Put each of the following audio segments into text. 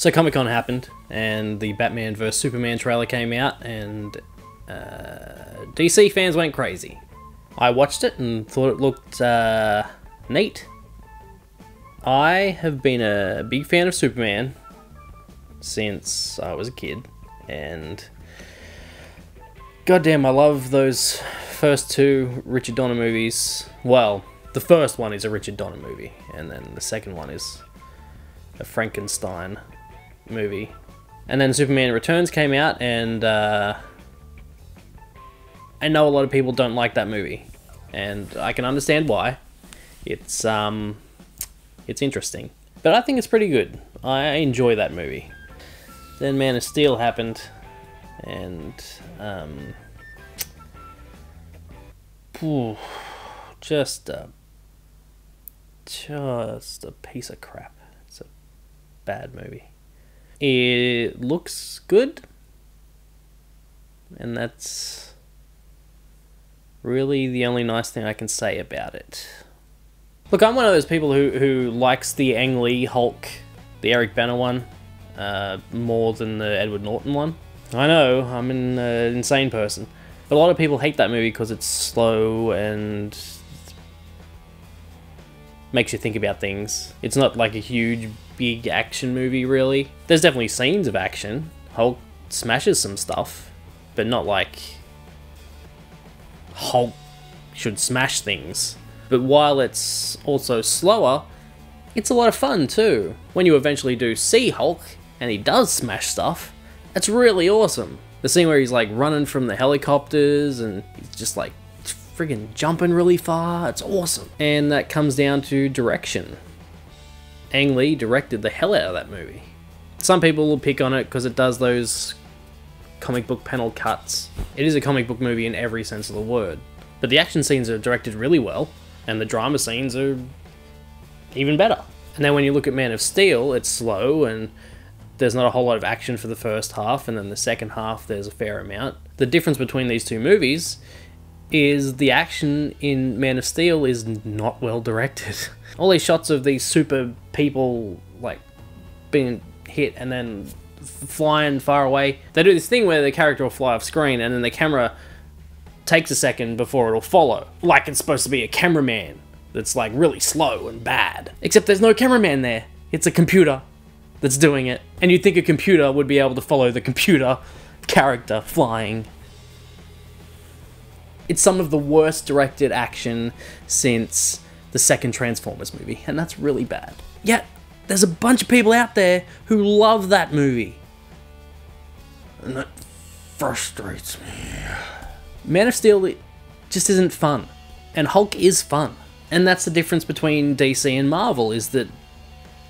So Comic-Con happened, and the Batman vs Superman trailer came out, and DC fans went crazy. I watched it and thought it looked neat. I have been a big fan of Superman since I was a kid, and goddamn, I love those first two Richard Donner movies. Well, the first one is a Richard Donner movie, and then the second one is a Frankenstein movie. And then Superman Returns came out, and I know a lot of people don't like that movie, and I can understand why. It's interesting, but I think it's pretty good. I enjoy that movie. Then Man of Steel happened, and just a piece of crap. It's a bad movie. It looks good, and that's really the only nice thing I can say about it. Look, I'm one of those people who likes the Ang Lee Hulk, the Eric Bana one, more than the Edward Norton one. I know, I'm an insane person. But a lot of people hate that movie because it's slow and makes you think about things. It's not like a huge, big action movie, really. There's definitely scenes of action. Hulk smashes some stuff, but not like Hulk should smash things. But while it's also slower, it's a lot of fun too. When you eventually do see Hulk, and he does smash stuff, it's really awesome. The scene where he's like running from the helicopters and he's just like friggin' jumping really far, it's awesome. And that comes down to direction. Ang Lee directed the hell out of that movie. Some people will pick on it because it does those comic book panel cuts. It is a comic book movie in every sense of the word. But the action scenes are directed really well, and the drama scenes are even better. And then when you look at Man of Steel, it's slow, and there's not a whole lot of action for the first half, and then the second half there's a fair amount. The difference between these two movies is the action in Man of Steel is not well directed. All these shots of these super people like being hit and then flying far away. They do this thing where the character will fly off screen and then the camera takes a second before it'll follow. Like it's supposed to be a cameraman that's like really slow and bad. Except there's no cameraman there. It's a computer that's doing it. And you'd think a computer would be able to follow the computer character flying. It's some of the worst directed action since the second Transformers movie, and that's really bad. Yet, there's a bunch of people out there who love that movie. And that frustrates me. Man of Steel, it just isn't fun. And Hulk is fun. And that's the difference between DC and Marvel, is that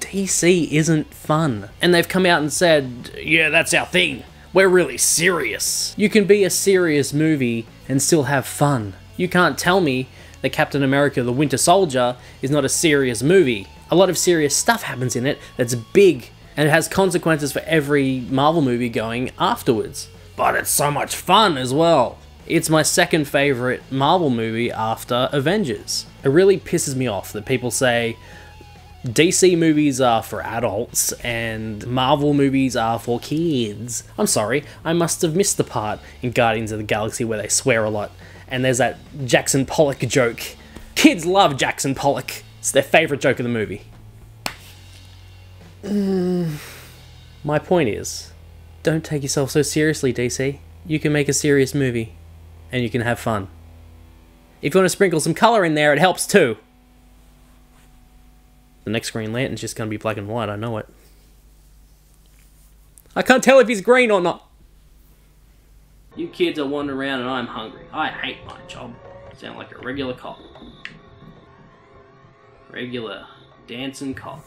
DC isn't fun. And they've come out and said, yeah, that's our thing. We're really serious. You can be a serious movie and still have fun. You can't tell me that Captain America the Winter Soldier is not a serious movie. A lot of serious stuff happens in it that's big, and it has consequences for every Marvel movie going afterwards. But it's so much fun as well. It's my second favourite Marvel movie after Avengers. It really pisses me off that people say DC movies are for adults and Marvel movies are for kids. I'm sorry, I must have missed the part in Guardians of the Galaxy where they swear a lot. And there's that Jackson Pollock joke. Kids love Jackson Pollock. It's their favourite joke of the movie. My point is, don't take yourself so seriously, DC. You can make a serious movie, and you can have fun. If you want to sprinkle some colour in there, it helps too. The next Green Lantern's just going to be black and white, I know it. I can't tell if he's green or not. You kids are wandering around and I'm hungry. I hate my job. Sound like a regular cop. Regular dancing cop.